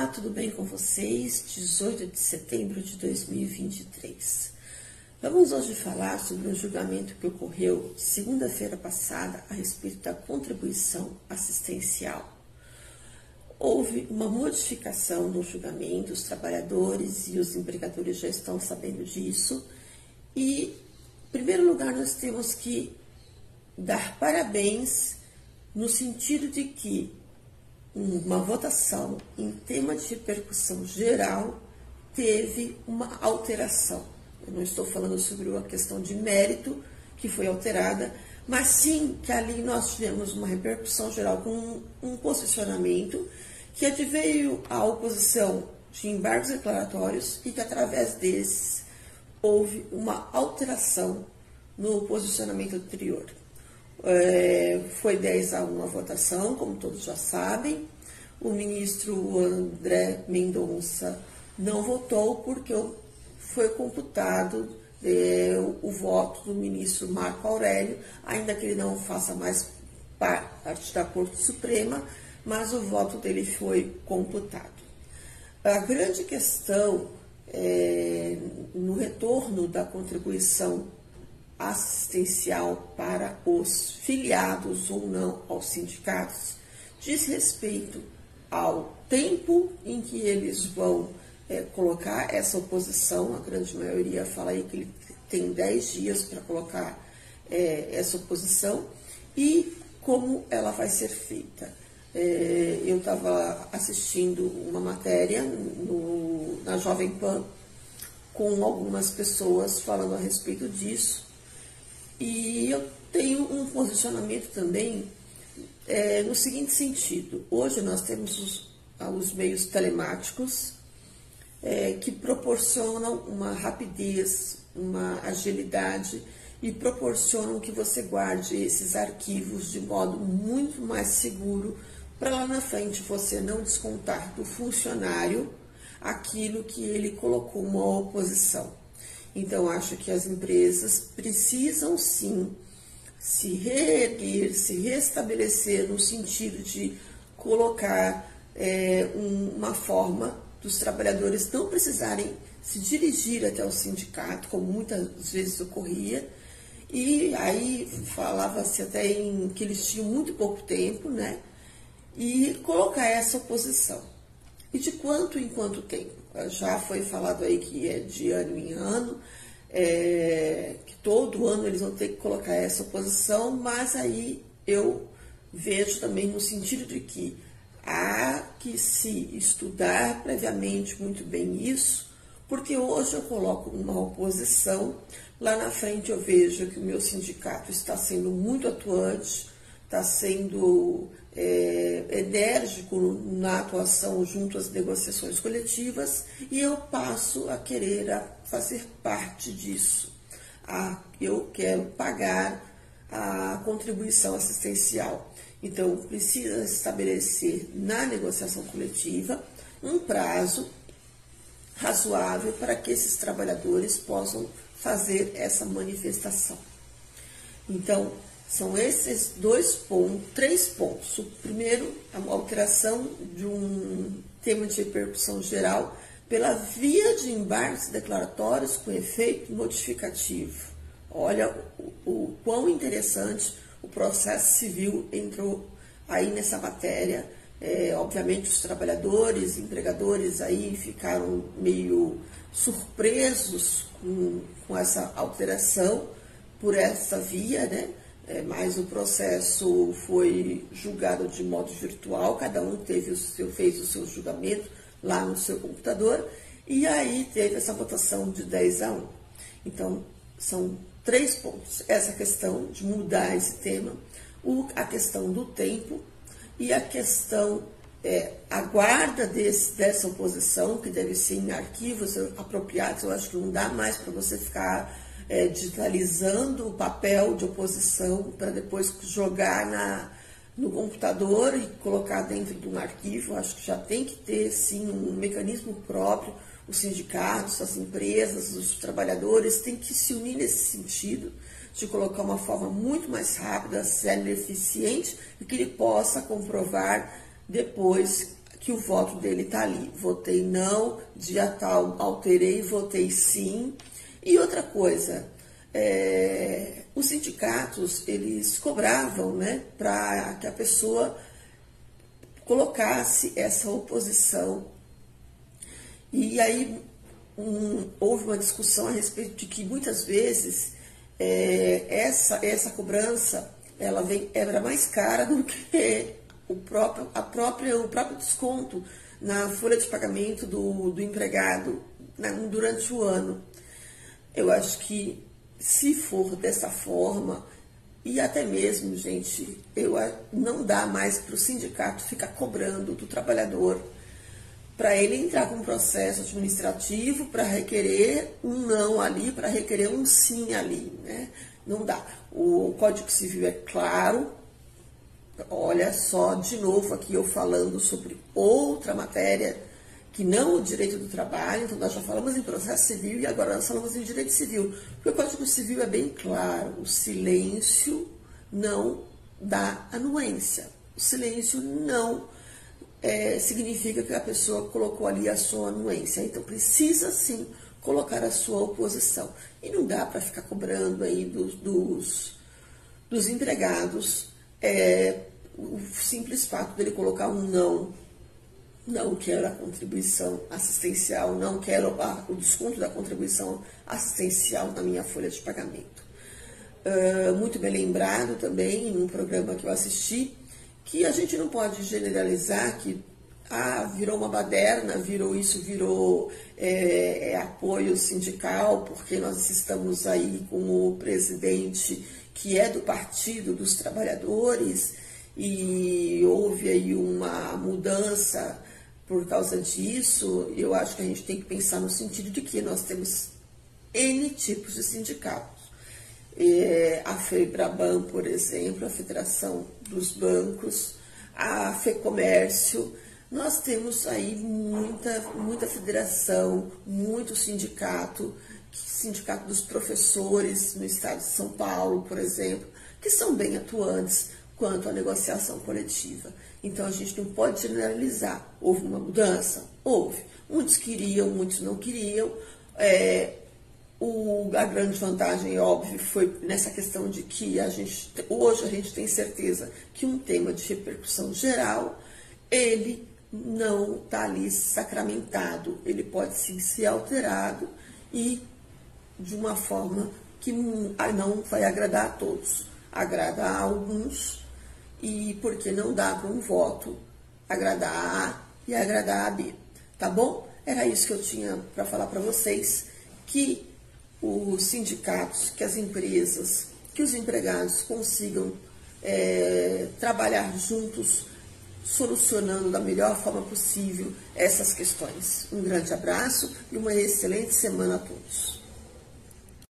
Olá, tudo bem com vocês? 18 de setembro de 2023. Vamos hoje falar sobre um julgamento que ocorreu segunda-feira passada a respeito da contribuição assistencial. Houve uma modificação no julgamento, os trabalhadores e os empregadores já estão sabendo disso. E, em primeiro lugar, nós temos que dar parabéns no sentido de que uma votação em tema de repercussão geral teve uma alteração. Eu não estou falando sobre a questão de mérito que foi alterada, mas sim que ali nós tivemos uma repercussão geral com um posicionamento que adveio à oposição de embargos declaratórios e que através desses houve uma alteração no posicionamento anterior. Foi 10-1 a votação, como todos já sabem. O ministro André Mendonça não votou porque foi computado o voto do ministro Marco Aurélio, ainda que ele não faça mais parte da Corte Suprema, mas o voto dele foi computado. A grande questão no retorno da contribuição assistencial para os filiados ou não aos sindicatos diz respeito ao tempo em que eles vão colocar essa oposição. A grande maioria fala aí que ele tem 10 dias para colocar essa oposição e como ela vai ser feita. Eu estava assistindo uma matéria na Jovem Pan com algumas pessoas falando a respeito disso. E eu tenho um posicionamento também no seguinte sentido. Hoje nós temos os meios telemáticos que proporcionam uma rapidez, uma agilidade e proporcionam que você guarde esses arquivos de modo muito mais seguro para lá na frente você não descontar do funcionário aquilo que ele colocou uma oposição. Então, acho que as empresas precisam, sim, se reerguer, se restabelecer no sentido de colocar uma forma dos trabalhadores não precisarem se dirigir até o sindicato, como muitas vezes ocorria, e aí falava-se até que eles tinham muito pouco tempo, né? E colocar essa oposição. E de quanto em quanto tempo? Já foi falado aí que é de ano em ano, que todo ano eles vão ter que colocar essa oposição, mas aí eu vejo também no sentido de que há que se estudar previamente muito bem isso, porque hoje eu coloco uma oposição, lá na frente eu vejo que o meu sindicato está sendo muito atuante, está sendo enérgico na atuação junto às negociações coletivas e eu passo a querer fazer parte disso. Eu quero pagar a contribuição assistencial. Então, precisa estabelecer na negociação coletiva um prazo razoável para que esses trabalhadores possam fazer essa manifestação. Então, são esses três pontos. O primeiro, a alteração de um tema de repercussão geral pela via de embargos declaratórios com efeito modificativo. Olha o quão interessante o processo civil entrou aí nessa matéria. Obviamente os trabalhadores, empregadores aí ficaram meio surpresos com essa alteração por essa via, né? Mas o processo foi julgado de modo virtual, cada um fez o seu julgamento lá no seu computador, e aí teve essa votação de 10-1. Então, são 3 pontos. Essa questão de mudar esse tema, a questão do tempo e a questão, a guarda dessa oposição, que deve ser em arquivos apropriados. Eu acho que não dá mais para você ficar digitalizando o papel de oposição para depois jogar no computador e colocar dentro de um arquivo. Acho que já tem que ter, sim, um mecanismo próprio. Os sindicatos, as empresas, os trabalhadores têm que se unir nesse sentido de colocar uma forma muito mais rápida, célere, eficiente, e que ele possa comprovar depois que o voto dele está ali. Votei não, dia tal alterei, votei sim. E outra coisa, os sindicatos, eles cobravam, né, para que a pessoa colocasse essa oposição. E aí houve uma discussão a respeito de que muitas vezes essa cobrança ela era mais cara do que o próprio desconto na folha de pagamento do empregado durante o ano. Eu acho que se for dessa forma, e até mesmo, gente, não dá mais para o sindicato ficar cobrando do trabalhador para ele entrar com um processo administrativo, para requerer um não ali, para requerer um sim ali, né? Não dá. O Código Civil é claro. Olha só, de novo aqui eu falando sobre outra matéria, que não o direito do trabalho. Então nós já falamos em processo civil e agora nós falamos em direito civil. Porque o Código Civil é bem claro, o silêncio não dá anuência. O silêncio não significa que a pessoa colocou ali a sua anuência. Então precisa sim colocar a sua oposição. E não dá para ficar cobrando aí dos empregados o simples fato dele colocar um não quero a contribuição assistencial, não quero o desconto da contribuição assistencial na minha folha de pagamento. Muito bem lembrado também, em um programa que eu assisti, que a gente não pode generalizar que virou uma baderna, virou apoio sindical, porque nós estamos aí com o presidente que é do Partido dos Trabalhadores e houve aí uma mudança por causa disso. Eu acho que a gente tem que pensar no sentido de que nós temos N tipos de sindicatos. A FEBRABAN, por exemplo, a Federação dos Bancos, a FEComércio, nós temos aí muita federação, muito sindicato dos professores no estado de São Paulo, por exemplo, que são bem atuantes quanto à negociação coletiva. Então a gente não pode generalizar. Houve uma mudança? Houve. Muitos queriam, muitos não queriam. A grande vantagem, óbvio, foi nessa questão de que hoje a gente tem certeza que um tema de repercussão geral, ele não está ali sacramentado, ele pode sim ser alterado e de uma forma que não vai agradar a todos, agrada a alguns, e porque não dá para um voto agradar a A e agradar a B, tá bom? Era isso que eu tinha para falar para vocês, que os sindicatos, que as empresas, que os empregados consigam trabalhar juntos, solucionando da melhor forma possível essas questões. Um grande abraço e uma excelente semana a todos.